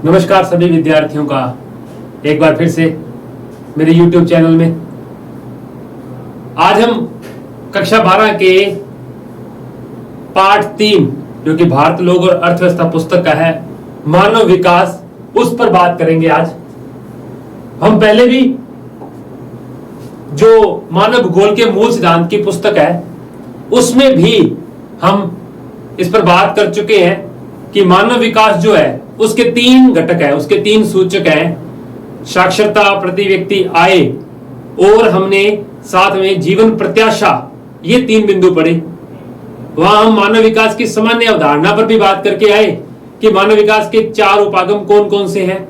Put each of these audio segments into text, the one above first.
नमस्कार सभी विद्यार्थियों का एक बार फिर से मेरे YouTube चैनल में। आज हम कक्षा 12 के पाठ 3 जो कि भारत लोक और अर्थव्यवस्था पुस्तक का है, मानव विकास, उस पर बात करेंगे। आज हम पहले भी जो मानव भूगोल के मूल सिद्धांत की पुस्तक है उसमें भी हम इस पर बात कर चुके हैं कि मानव विकास जो है उसके 3 घटक है, उसके 3 सूचक हैं, साक्षरता, प्रति व्यक्ति आय और हमने साथ में जीवन प्रत्याशा, ये 3 बिंदु पढ़े। वहां हम मानव विकास की सामान्य अवधारणा पर भी बात करके आए कि मानव विकास के 4 उपागम कौन कौन से हैं।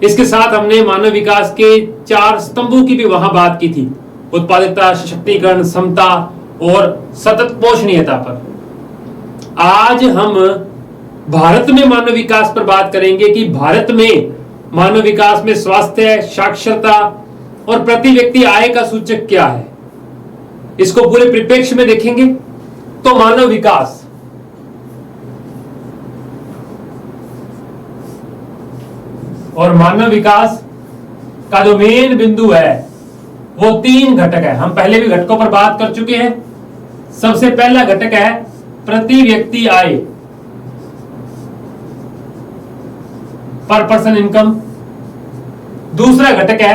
इसके साथ हमने मानव विकास के 4 स्तंभों की भी वहां बात की थी, उत्पादकता, सशक्तिकरण, समता और सतत पोषणीयता पर। आज हम भारत में मानव विकास पर बात करेंगे कि भारत में मानव विकास में स्वास्थ्य, साक्षरता और प्रति व्यक्ति आय का सूचक क्या है, इसको पूरे परिप्रेक्ष्य में देखेंगे। तो मानव विकास, और मानव विकास का जो मेन बिंदु है वो 3 घटक है। हम पहले भी घटकों पर बात कर चुके हैं। सबसे पहला घटक है प्रति व्यक्ति आय, पर पर्सन इनकम। दूसरा घटक है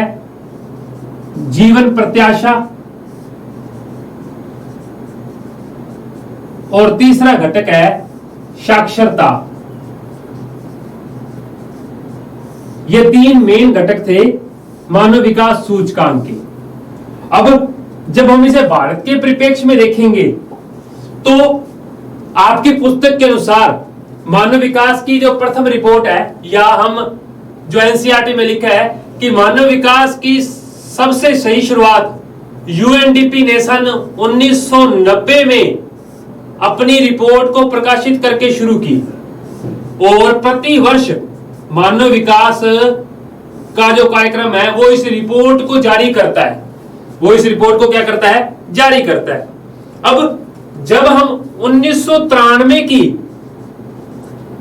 जीवन प्रत्याशा और तीसरा घटक है साक्षरता। ये 3 मेन घटक थे मानव विकास सूचकांक के। अब जब हम इसे भारत के परिप्रेक्ष्य में देखेंगे तो आपकी पुस्तक के अनुसार मानव विकास की जो प्रथम रिपोर्ट है, या हम जो एनसीईआरटी में लिखा है कि मानव विकास की सबसे सही शुरुआत यूएनडीपी ने सन 1990 में अपनी रिपोर्ट को प्रकाशित करके शुरू की, और प्रति वर्ष मानव विकास का जो कार्यक्रम है वो इस रिपोर्ट को जारी करता है। वो इस रिपोर्ट को क्या करता है? जारी करता है। अब जब हम 1993 की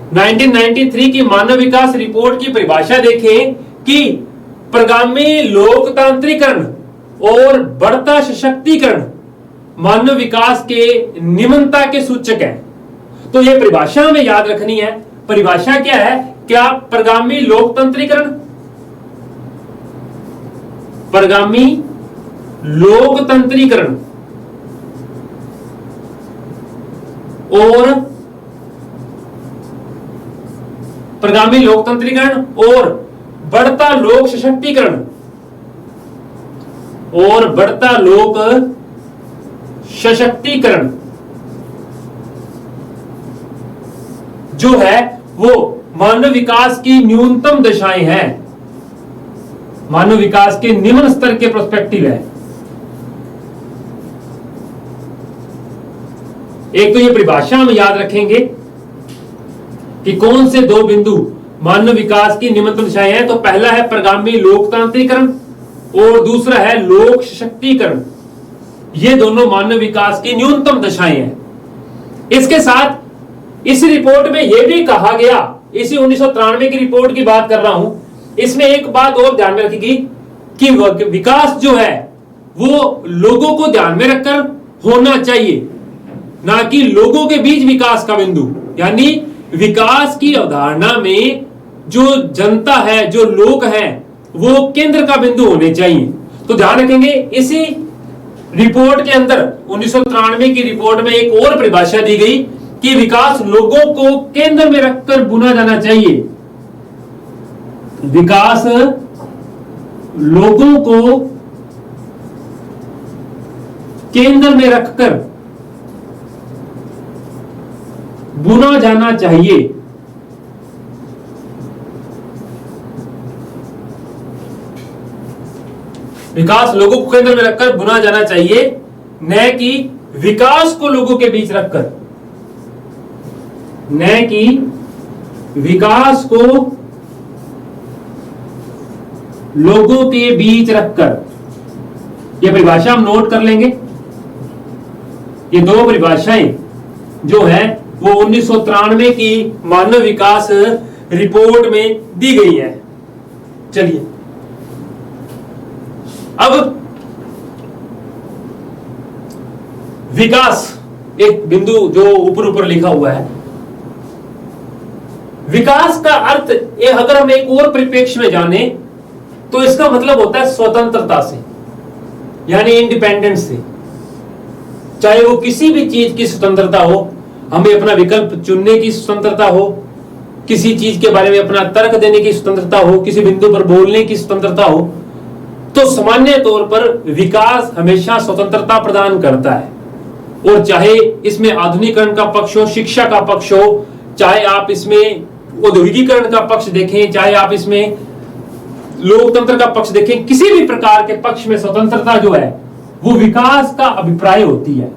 1993 की मानव विकास रिपोर्ट की परिभाषा देखें कि प्रगामी लोकतांत्रिकरण और बढ़ता सशक्तिकरण मानव विकास के निम्नता के सूचक है, तो यह परिभाषा हमें याद रखनी है। परिभाषा क्या है? क्या प्रगामी लोकतांत्रिकरण, प्रगामी लोकतंत्रीकरण और प्रगामी लोकतंत्रीकरण और बढ़ता लोक सशक्तिकरण और बढ़ता लोक सशक्तिकरण जो है वो मानव विकास की न्यूनतम दशाएं हैं, मानव विकास के निम्न स्तर के प्रोस्पेक्टिव है। एक तो ये परिभाषा हम याद रखेंगे कि कौन से 2 बिंदु मानव विकास की निम्नतम दशाएं हैं। तो पहला है प्रगामी लोकतांत्रिकरण और दूसरा है लोक सशक्तिकरण। ये दोनों मानव विकास की न्यूनतम दशाएं हैं। इसके साथ इस रिपोर्ट में यह भी कहा गया, इसी 1993 की रिपोर्ट की बात कर रहा हूं, इसमें एक बात और ध्यान में रखेगी कि विकास जो है वो लोगों को ध्यान में रखकर होना चाहिए, ना कि लोगों के बीच विकास का बिंदु। यानी विकास की अवधारणा में जो जनता है, जो लोग हैं, वो केंद्र का बिंदु होने चाहिए। तो ध्यान रखेंगे, इसी रिपोर्ट के अंदर 1993 की रिपोर्ट में एक और परिभाषा दी गई कि विकास लोगों को केंद्र में रखकर बुना जाना चाहिए। विकास लोगों को केंद्र में रखकर बुना जाना चाहिए। विकास लोगों को केंद्र में रखकर बुना जाना चाहिए, न कि विकास को लोगों के बीच रखकर, न कि विकास को लोगों के बीच रखकर। यह परिभाषा हम नोट कर लेंगे। ये 2 परिभाषाएं जो है वो 1993 की मानव विकास रिपोर्ट में दी गई है। चलिए अब विकास, एक बिंदु जो ऊपर ऊपर लिखा हुआ है, विकास का अर्थ अगर हम एक और परिप्रेक्ष्य में जाने तो इसका मतलब होता है स्वतंत्रता से, यानी इंडिपेंडेंस से। चाहे वो किसी भी चीज की स्वतंत्रता हो, हमें अपना विकल्प चुनने की स्वतंत्रता हो, किसी चीज के बारे में अपना तर्क देने की स्वतंत्रता हो, किसी बिंदु पर बोलने की स्वतंत्रता हो, तो सामान्य तौर पर विकास हमेशा स्वतंत्रता प्रदान करता है। और चाहे इसमें आधुनिकीकरण का पक्ष हो, शिक्षा का पक्ष हो, चाहे आप इसमें औद्योगिकीकरण का पक्ष देखें, चाहे आप इसमें लोकतंत्र का पक्ष देखें, किसी भी प्रकार के पक्ष में स्वतंत्रता जो है वो विकास का अभिप्राय होती है।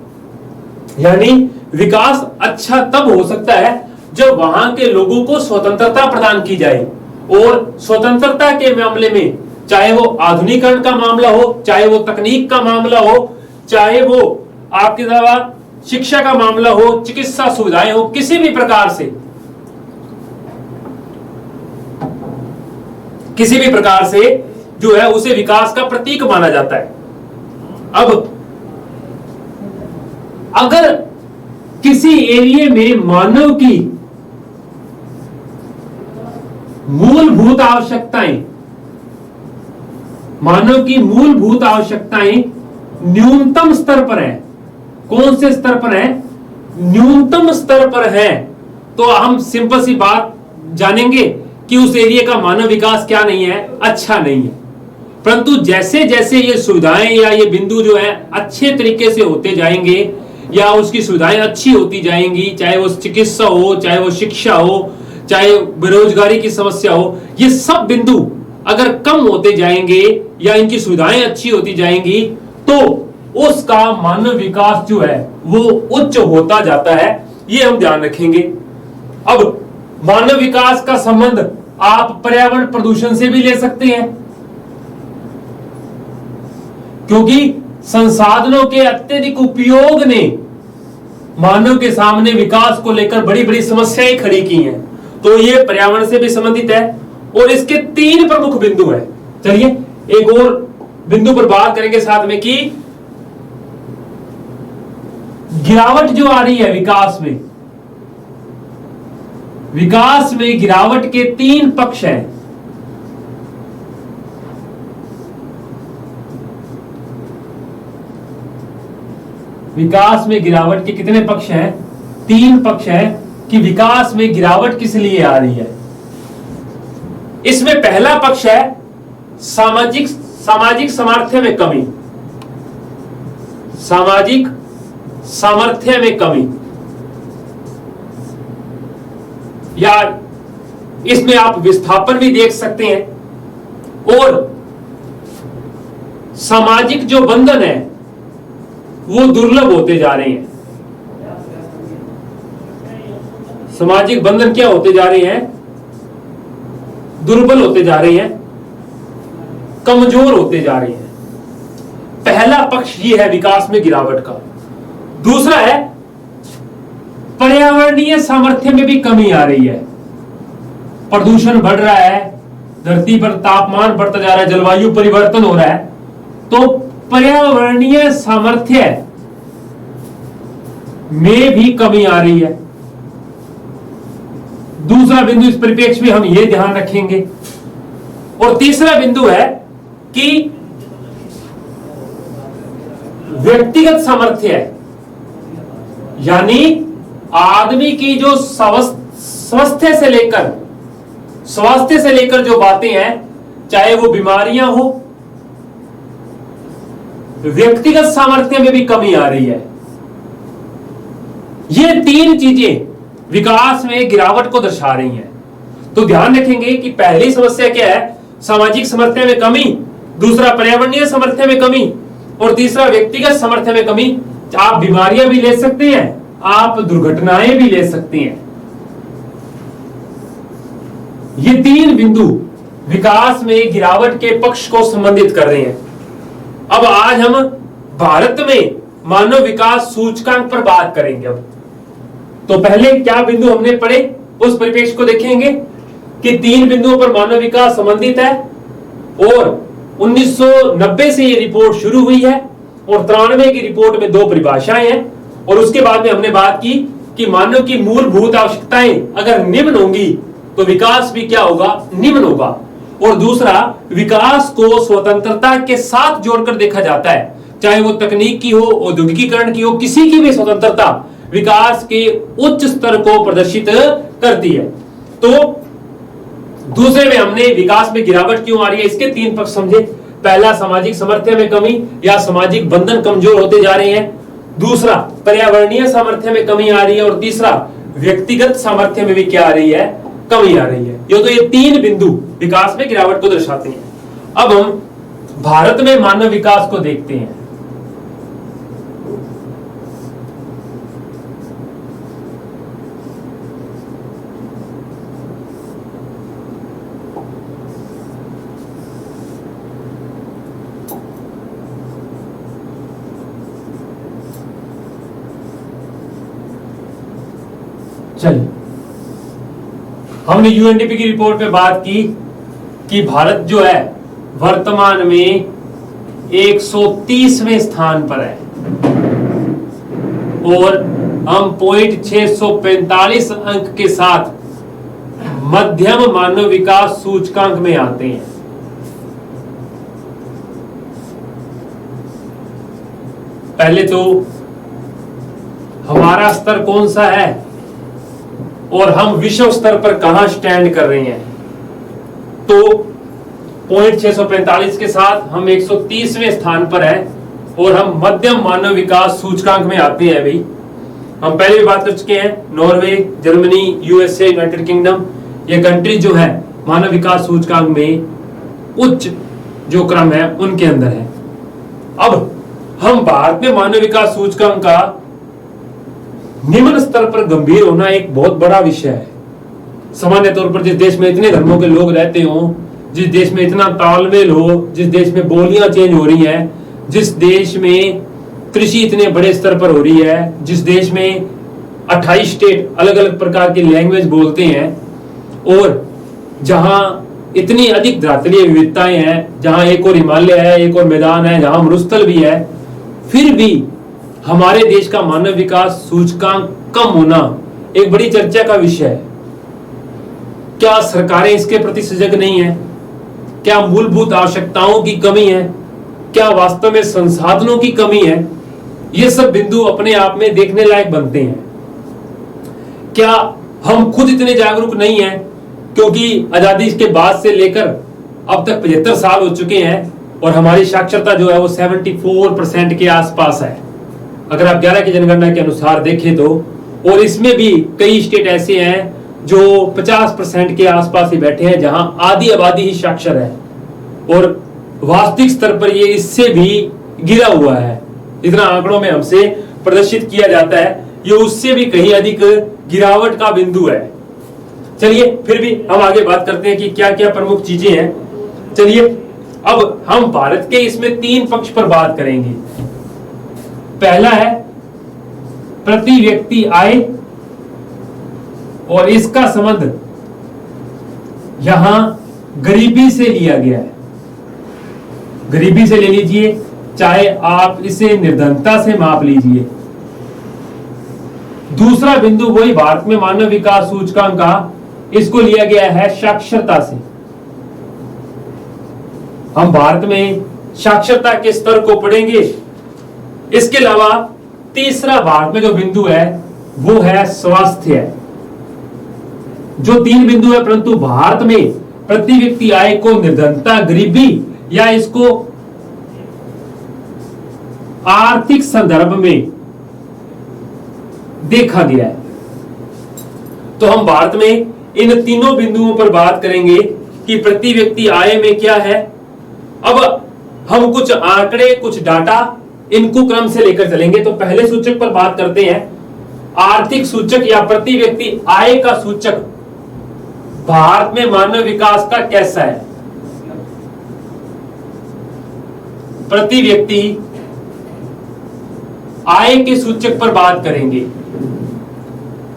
यानी विकास अच्छा तब हो सकता है जब वहां के लोगों को स्वतंत्रता प्रदान की जाए। और स्वतंत्रता के मामले में चाहे वो आधुनिकीकरण का मामला हो, चाहे वो तकनीक का मामला हो, चाहे वो आपके द्वारा शिक्षा का मामला हो, चिकित्सा सुविधाएं हो, किसी भी प्रकार से जो है उसे विकास का प्रतीक माना जाता है। अब अगर किसी एरिया में मानव की मूलभूत आवश्यकताएं न्यूनतम स्तर पर है, कौन से स्तर पर है? न्यूनतम स्तर पर है, तो हम सिंपल सी बात जानेंगे कि उस एरिया का मानव विकास क्या नहीं है, अच्छा नहीं है। परंतु जैसे जैसे ये सुविधाएं या ये बिंदु जो है अच्छे तरीके से होते जाएंगे या उसकी सुविधाएं अच्छी होती जाएंगी, चाहे वो चिकित्सा हो, चाहे वो शिक्षा हो, चाहे बेरोजगारी की समस्या हो, ये सब बिंदु अगर कम होते जाएंगे या इनकी सुविधाएं अच्छी होती जाएंगी तो उसका मानव विकास जो है वो उच्च होता जाता है। ये हम ध्यान रखेंगे। अब मानव विकास का संबंध आप पर्यावरण प्रदूषण से भी ले सकते हैं, क्योंकि संसाधनों के अत्यधिक उपयोग ने मानव के सामने विकास को लेकर बड़ी बड़ी समस्याएं खड़ी की हैं, तो ये पर्यावरण से भी संबंधित है। और इसके 3 प्रमुख बिंदु हैं। चलिए एक और बिंदु पर बात करेंगे साथ में कि गिरावट जो आ रही है विकास में गिरावट के 3 पक्ष हैं। विकास में गिरावट के कितने पक्ष हैं? 3 पक्ष हैं कि विकास में गिरावट किस लिए आ रही है। इसमें पहला पक्ष है सामाजिक सामर्थ्य में कमी। सामाजिक सामर्थ्य में कमी, या इसमें आप विस्थापन भी देख सकते हैं। और सामाजिक जो बंधन है वो दुर्लभ होते जा रहे हैं। सामाजिक बंधन क्या होते जा रहे हैं? दुर्बल होते जा रहे हैं, कमजोर होते जा रहे हैं। पहला पक्ष ये है विकास में गिरावट का। दूसरा है पर्यावरणीय सामर्थ्य में भी कमी आ रही है। प्रदूषण बढ़ रहा है, धरती पर तापमान बढ़ता जा रहा है, जलवायु परिवर्तन हो रहा है, तो पर्यावरणीय सामर्थ्य में भी कमी आ रही है। दूसरा बिंदु इस परिप्रेक्ष्य में हम ये ध्यान रखेंगे। और तीसरा बिंदु है कि व्यक्तिगत सामर्थ्य है, यानी आदमी की जो स्वास्थ्य से लेकर जो बातें हैं, चाहे वो बीमारियां हो, व्यक्तिगत सामर्थ्य में भी कमी आ रही है। ये 3 चीजें विकास में गिरावट को दर्शा रही हैं। तो ध्यान रखेंगे कि पहली समस्या क्या है? सामाजिक सामर्थ्य में कमी, दूसरा पर्यावरणीय सामर्थ्य में कमी, और तीसरा व्यक्तिगत सामर्थ्य में कमी। आप बीमारियां भी ले सकते हैं, आप दुर्घटनाएं भी ले सकते हैं। ये 3 बिंदु विकास में गिरावट के पक्ष को संबंधित कर रहे हैं। अब आज हम भारत में मानव विकास सूचकांक पर बात करेंगे। अब तो पहले क्या बिंदु हमने पढ़े उस परिप्रेक्ष्य को देखेंगे कि 3 बिंदुओं पर मानव विकास संबंधित है और 1990 से ये रिपोर्ट शुरू हुई है और 93 की रिपोर्ट में 2 परिभाषाएं हैं और उसके बाद में हमने बात की कि मानव की मूलभूत आवश्यकताएं अगर निम्न होंगी तो विकास भी क्या होगा, निम्न होगा। और दूसरा, विकास को स्वतंत्रता के साथ जोड़कर देखा जाता है, चाहे वो तकनीक की हो, औद्योगिकीकरण की हो, किसी की भी स्वतंत्रता विकास के उच्च स्तर को प्रदर्शित करती है। तो दूसरे में हमने विकास में गिरावट क्यों आ रही है, इसके 3 पक्ष समझे। पहला, सामाजिक सामर्थ्य में कमी या सामाजिक बंधन कमजोर होते जा रहे हैं। दूसरा, पर्यावरणीय सामर्थ्य में कमी आ रही है और तीसरा, व्यक्तिगत सामर्थ्य में भी क्या आ रही है, कमी आ रही है। ये 3 बिंदु विकास में गिरावट को दर्शाते हैं। अब हम भारत में मानव विकास को देखते हैं। चलिए, हमने यूएनडीपी की रिपोर्ट पे बात की कि भारत जो है वर्तमान में 130वें स्थान पर है और हम पॉइंट 645 अंक के साथ मध्यम मानव विकास सूचकांक में आते हैं। पहले तो हमारा स्तर कौन सा है और हम विश्व स्तर पर कहां स्टैंड कर रहे हैं। तो पॉइंट 645 के साथ हम 130वें स्थान पर है और हम मध्यम मानव विकास सूचकांक में आते हैं। भाई, हम पहले भी बात कर चुके हैं, Norway, Germany, USA, United kingdom, ये कंट्री जो है मानव विकास सूचकांक में उच्च जो क्रम है उनके अंदर है। अब हम भारत में मानव विकास सूचकांक का निम्न स्तर पर गंभीर होना एक बहुत बड़ा विषय है। सामान्य तौर पर जिस देश में इतने धर्मों के लोग रहते हो, जिस देश में इतना तालमेल हो, जिस देश में बोलियां चेंज हो रही हैं, जिस देश में कृषि इतने बड़े स्तर पर हो रही है, जिस देश में 28 स्टेट अलग अलग प्रकार की लैंग्वेज बोलते हैं और जहां इतनी अधिक धरातलीय विविधताएं हैं, जहां एक और हिमालय है, एक और मैदान है, जहां मरुस्थल भी है, फिर भी हमारे देश का मानव विकास सूचकांक कम होना एक बड़ी चर्चा का विषय है। क्या सरकारें इसके प्रति सजग नहीं है? क्या मूलभूत आवश्यकताओं की कमी है? क्या वास्तव में संसाधनों की कमी है? ये सब बिंदु अपने आप में देखने लायक बनते हैं। क्या हम खुद इतने जागरूक नहीं हैं? क्योंकि आजादी के बाद से लेकर अब तक 75 साल हो चुके हैं और हमारी साक्षरता जो है वो 74% के आसपास है, अगर आप 11 की जनगणना के अनुसार देखें तो। और इसमें भी कई स्टेट ऐसे हैं जो 50% के आसपास ही बैठे हैं, जहां आधी आबादी ही साक्षर है और वास्तविक स्तर पर ये इससे भी गिरा हुआ है। जितना आंकड़ों में हमसे प्रदर्शित किया जाता है, ये उससे भी कहीं अधिक गिरावट का बिंदु है। चलिए, फिर भी हम आगे बात करते हैं कि क्या क्या प्रमुख चीजें हैं। चलिए, अब हम भारत के इसमें 3 पक्ष पर बात करेंगे। पहला है प्रति व्यक्ति आय और इसका संबंध यहां गरीबी से लिया गया है। गरीबी से ले लीजिए, चाहे आप इसे निर्धनता से माप लीजिए। दूसरा बिंदु वही भारत में मानव विकास सूचकांक का, इसको लिया गया है साक्षरता से। हम भारत में साक्षरता के स्तर को पढ़ेंगे। इसके अलावा तीसरा भारत में जो बिंदु है वो है स्वास्थ्य। जो 3 बिंदु है, परंतु भारत में प्रति व्यक्ति आय को निर्धनता, गरीबी या इसको आर्थिक संदर्भ में देखा गया है। तो हम भारत में इन तीनों बिंदुओं पर बात करेंगे कि प्रति व्यक्ति आय में क्या है। अब हम कुछ आंकड़े, कुछ डाटा, इनको क्रम से लेकर चलेंगे। तो पहले सूचक पर बात करते हैं, आर्थिक सूचक या प्रति व्यक्ति आय का सूचक भारत में मानव विकास का कैसा है। प्रति व्यक्ति आय के सूचक पर बात करेंगे।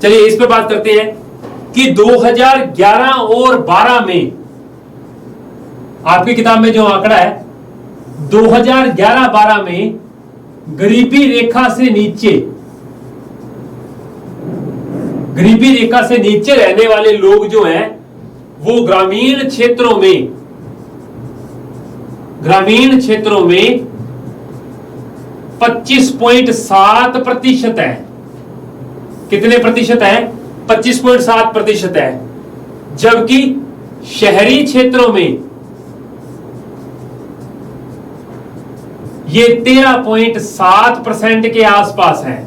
चलिए, इस पर बात करते हैं। कि 2011 और 12 में, आपकी किताब में जो आंकड़ा है 2011-12 में गरीबी रेखा से नीचे रहने वाले लोग जो हैं वो ग्रामीण क्षेत्रों में 25.7% है। कितने प्रतिशत है? 25.7% है। जबकि शहरी क्षेत्रों में ये 13.7% के आसपास है।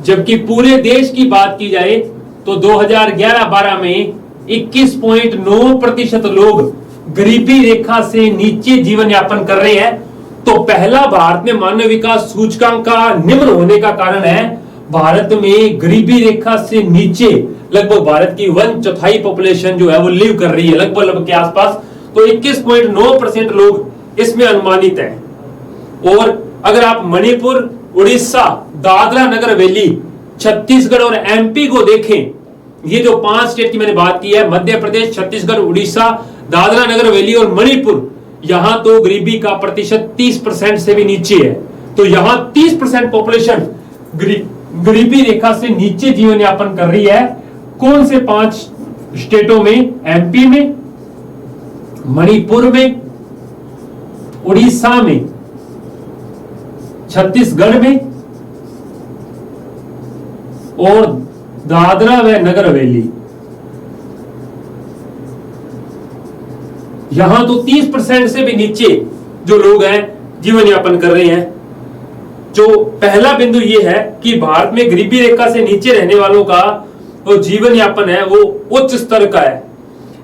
जबकि पूरे देश की बात की जाए तो 2011-12 में 21.9% लोग गरीबी रेखा से नीचे जीवन यापन कर रहे हैं। तो पहला, भारत में मानव विकास सूचकांक का निम्न होने का कारण है भारत में गरीबी रेखा से नीचे लगभग भारत की 1/4 पॉपुलेशन जो है वो लिव कर रही है, लगभग के आसपास। तो 21.9% लोग इसमें अनुमानित है। और अगर आप मणिपुर, उड़ीसा, दादरा नगर हवेली, छत्तीसगढ़ और एमपी को देखें, ये जो 5 स्टेट की मैंने बात की है, मध्य प्रदेश, छत्तीसगढ़, उड़ीसा, दादरा नगर हवेली और मणिपुर, यहां तो गरीबी का प्रतिशत 30% से भी नीचे है। तो यहां 30% पॉपुलेशन गरीबी रेखा से नीचे जीवन यापन कर रही है। कौन से 5 स्टेटों में? एमपी में, मणिपुर में, उड़ीसा में, छत्तीसगढ़ में और दादरा व नगर हवेली। यहां तो 30% से भी नीचे जो लोग हैं जीवन यापन कर रहे हैं। जो पहला बिंदु ये है कि भारत में गरीबी रेखा से नीचे रहने वालों का जो जीवन यापन है वो उच्च स्तर का है।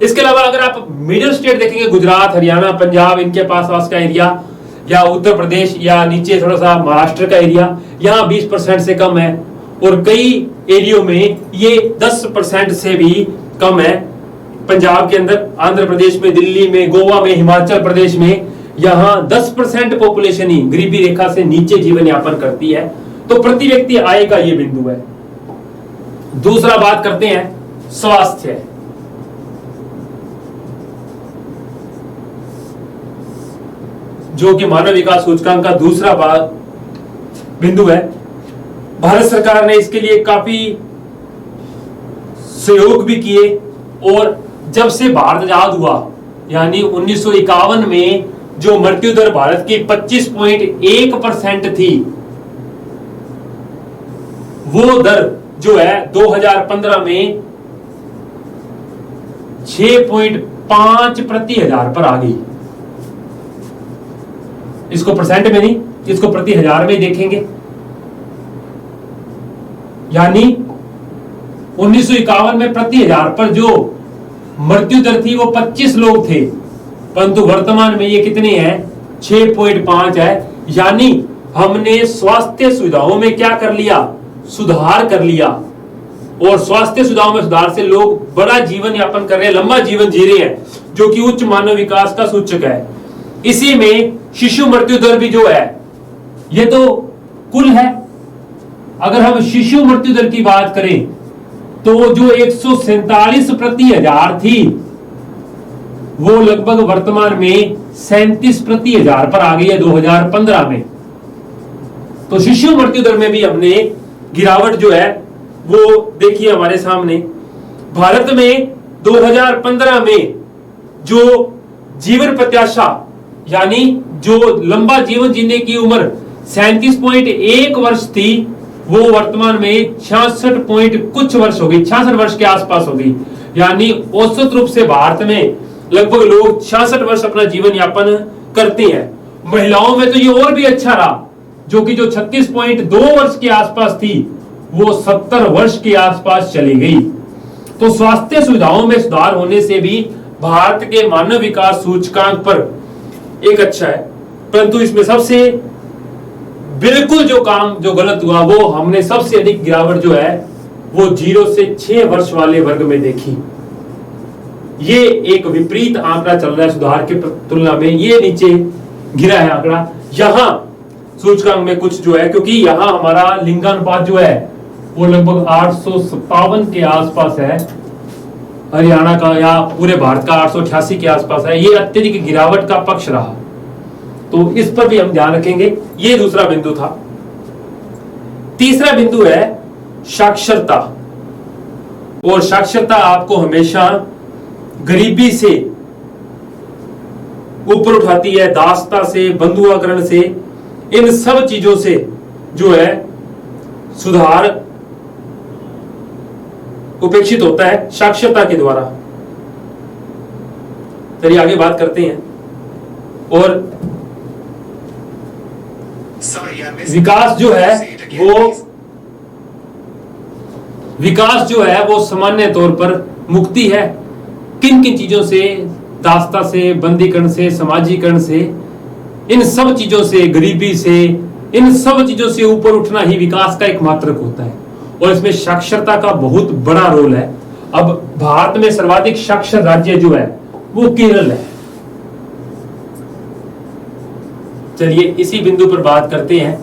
इसके अलावा अगर आप मिडिल स्टेट देखेंगे, गुजरात, हरियाणा, पंजाब, इनके पास का एरिया, या उत्तर प्रदेश, या नीचे थोड़ा सा महाराष्ट्र का एरिया, यहां 20% से कम है। और कई एरियो में ये 10% से भी कम है। पंजाब के अंदर, आंध्र प्रदेश में, दिल्ली में, गोवा में, हिमाचल प्रदेश में, यहां 10% पॉपुलेशन ही गरीबी रेखा से नीचे जीवन यापन करती है। तो प्रति व्यक्ति आय का ये बिंदु है। दूसरा बात करते हैं स्वास्थ्य। जो कि मानव विकास सूचकांक का दूसरा बिंदु है। भारत सरकार ने इसके लिए काफी सहयोग भी किए। और जब से भारत आजाद हुआ, यानी 1951 में जो मृत्यु दर भारत की 25.1% थी, वो दर जो है 2015 में 6.5 प्रति हजार पर आ गई। इसको परसेंट में नहीं, इसको प्रति हजार में देखेंगे। यानी 1951 में प्रति हजार पर जो मृत्यु दर थी वो 25 लोग थे, परंतु वर्तमान में ये कितने हैं? 6.5 है। यानी हमने स्वास्थ्य सुविधाओं में क्या कर लिया? सुधार कर लिया। और स्वास्थ्य सुविधाओं में सुधार से लोग बड़ा जीवन यापन कर रहे हैं, लंबा जीवन जी रहे हैं, जो कि उच्च मानव विकास का सूचक है। इसी में शिशु मृत्यु दर भी जो है, ये तो कुल है। अगर हम शिशु मृत्यु दर की बात करें तो जो 147 प्रति हजार थी, वो लगभग वर्तमान में 37 प्रति हजार पर आ गई है 2015 में। तो शिशु मृत्यु दर में भी हमने गिरावट जो है वो देखिए हमारे सामने। भारत में 2015 में जो जीवन प्रत्याशा, यानी जो लंबा जीवन जीने की उम्र 37.1 वर्ष थी, वो वर्तमान में 66 पॉइंट कुछ वर्ष हो गई, 66 वर्ष के आसपास हो गई। यानी औसत रूप से भारत में लगभग लोग 66 वर्ष अपना जीवन यापन करते हैं। महिलाओं में तो ये और भी अच्छा रहा, जो कि जो 36.2 वर्ष के आसपास थी, वो 70 वर्ष के आसपास चली गई। तो स्वास्थ्य सुविधाओं में सुधार होने से भी भारत के मानव विकास सूचकांक पर एक अच्छा है। परंतु इसमें सबसे बिल्कुल जो काम जो गलत हुआ, वो हमने सबसे अधिक गिरावट जो है वो 0 से 6 वर्ष वाले वर्ग में देखी। ये एक विपरीत आंकड़ा चल रहा है सुधार की तुलना में, ये नीचे गिरा है आंकड़ा। यहां सूचकांक में कुछ जो है, क्योंकि यहां हमारा लिंगानुपात जो है वो लगभग 857 के आसपास है, हरियाणा का या पूरे भारत का 888 के आसपास है, ये अत्यधिक गिरावट का पक्ष रहा। तो इस पर भी हम ध्यान रखेंगे। ये दूसरा बिंदु था। तीसरा बिंदु है साक्षरता। और साक्षरता आपको हमेशा गरीबी से ऊपर उठाती है, दासता से, बंधुआकरण से, इन सब चीजों से जो है सुधार उपेक्षित होता है साक्षरता के द्वारा। चलिए आगे बात करते हैं। और विकास जो है वो सामान्य तौर पर मुक्ति है। किन किन चीजों से? दासता से, बंदीकरण से, समाजीकरण से, इन सब चीजों से, गरीबी से, इन सब चीजों से ऊपर उठना ही विकास का एक मात्रक होता है। और इसमें साक्षरता का बहुत बड़ा रोल है। अब भारत में सर्वाधिक साक्षर राज्य जो है वो केरल है। चलिए इसी बिंदु पर बात करते हैं,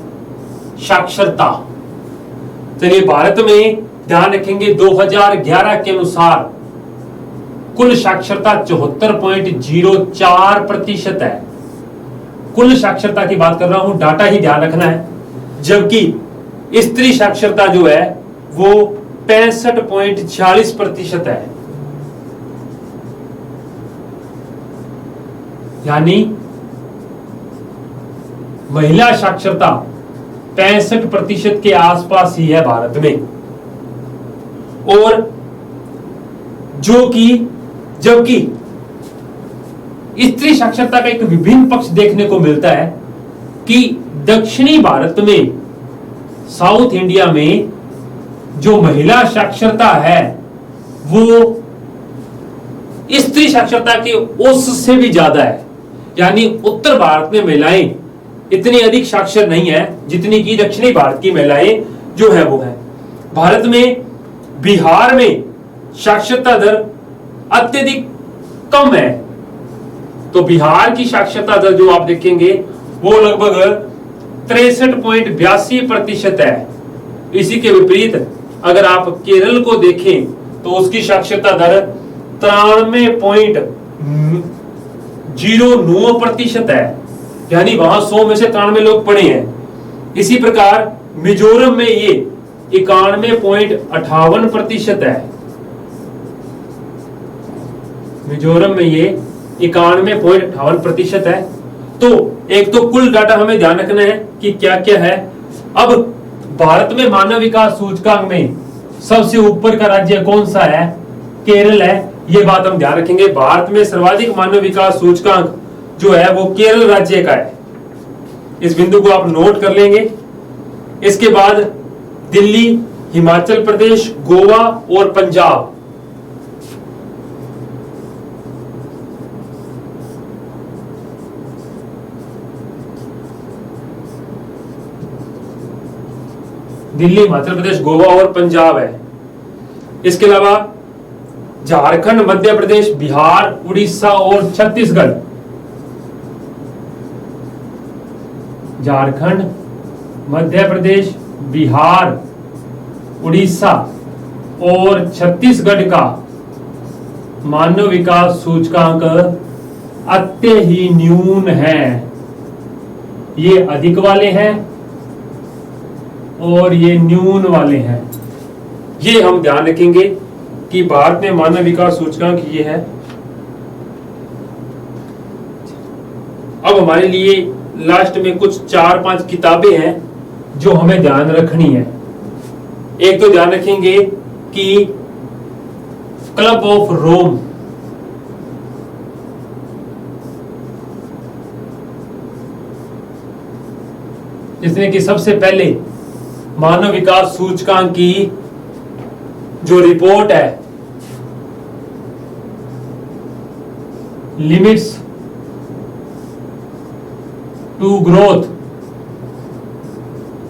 साक्षरता। चलिए भारत में ध्यान रखेंगे 2011 के अनुसार कुल साक्षरता 74.04% है। कुल साक्षरता की बात कर रहा हूं, डाटा ही ध्यान रखना है। जबकि स्त्री साक्षरता जो है वो 65.46% है। यानी महिला साक्षरता 65% के आसपास ही है भारत में। और जबकि स्त्री साक्षरता का एक विभिन्न पक्ष देखने को मिलता है कि दक्षिणी भारत में, साउथ इंडिया में जो महिला साक्षरता है वो स्त्री साक्षरता के औसत से भी ज्यादा है। यानी उत्तर भारत में महिलाएं इतनी अधिक साक्षर नहीं है जितनी कि दक्षिणी भारत की महिलाएं जो है वो है। भारत में बिहार में साक्षरता दर अत्यधिक कम है। तो बिहार की साक्षरता दर जो आप देखेंगे वो लगभग 63.82% है। इसी के विपरीत अगर आप केरल को देखें तो उसकी साक्षरता दर 93.09% है। यानी वहां 100 में से 93 लोग पढ़े हैं। इसी प्रकार मिजोरम में ये 91.58% है। मिजोरम में ये 91.58% है। तो एक तो कुल डाटा हमें ध्यान रखना है कि क्या क्या है। अब भारत में मानव विकास सूचकांक में सबसे ऊपर का राज्य कौन सा है? केरल है। ये बात हम ध्यान रखेंगे। भारत में सर्वाधिक मानव विकास सूचकांक जो है वो केरल राज्य का है। इस बिंदु को आप नोट कर लेंगे। इसके बाद दिल्ली, हिमाचल प्रदेश, गोवा और पंजाब। दिल्ली, हिमाचल प्रदेश, गोवा और पंजाब है। इसके अलावा झारखंड, मध्य प्रदेश, बिहार, उड़ीसा और छत्तीसगढ़। झारखंड, मध्य प्रदेश, बिहार, उड़ीसा और छत्तीसगढ़ का मानव विकास सूचकांक अत्य ही न्यून है। ये अधिक वाले हैं और ये न्यून वाले हैं। ये हम ध्यान रखेंगे कि भारत में मानव विकास सूचकांक ये है। अब हमारे लिए लास्ट में कुछ 4-5 किताबें हैं जो हमें ध्यान रखनी है। एक तो ध्यान रखेंगे कि क्लब ऑफ रोम, जिसने कि सबसे पहले मानव विकास सूचकांक की जो रिपोर्ट है, लिमिट्स टू ग्रोथ,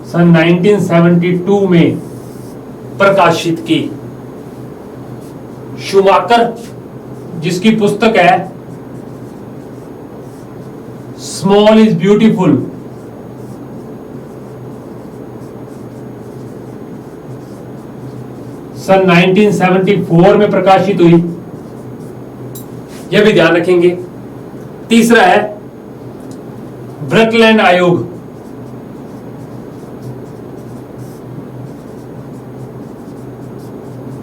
सन 1972 में प्रकाशित की। शूमाकर, जिसकी पुस्तक है स्मॉल इज ब्यूटीफुल, सन 1974 में प्रकाशित हुई। यह भी ध्यान रखेंगे। तीसरा है ब्रकलैंड आयोग।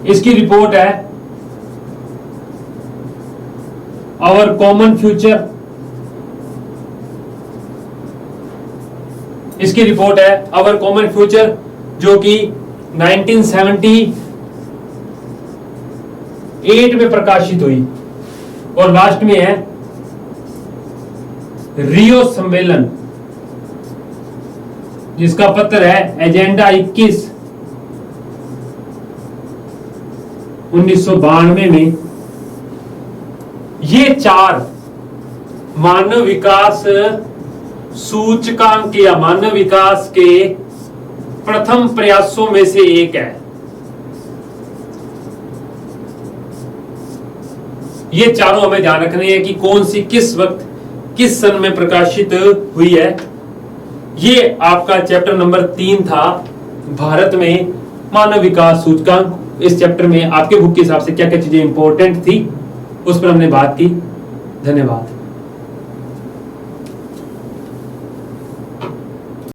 इसकी रिपोर्ट है आवर कॉमन फ्यूचर। इसकी रिपोर्ट है आवर कॉमन फ्यूचर, जो कि 1978 में प्रकाशित हुई। और लास्ट में है रियो सम्मेलन, जिसका पत्र है एजेंडा 21 1992 में। ये 4 मानव विकास सूचकांक या मानव विकास के प्रथम प्रयासों में से एक है। ये चारों हमें ध्यान रखने हैं कि कौन सी किस वक्त किस सन में प्रकाशित हुई है। ये आपका चैप्टर नंबर 3 था, भारत में मानव विकास सूचकांक। इस चैप्टर में आपके बुक के हिसाब से क्या क्या चीजें इंपॉर्टेंट थी उस पर हमने बात की। धन्यवाद।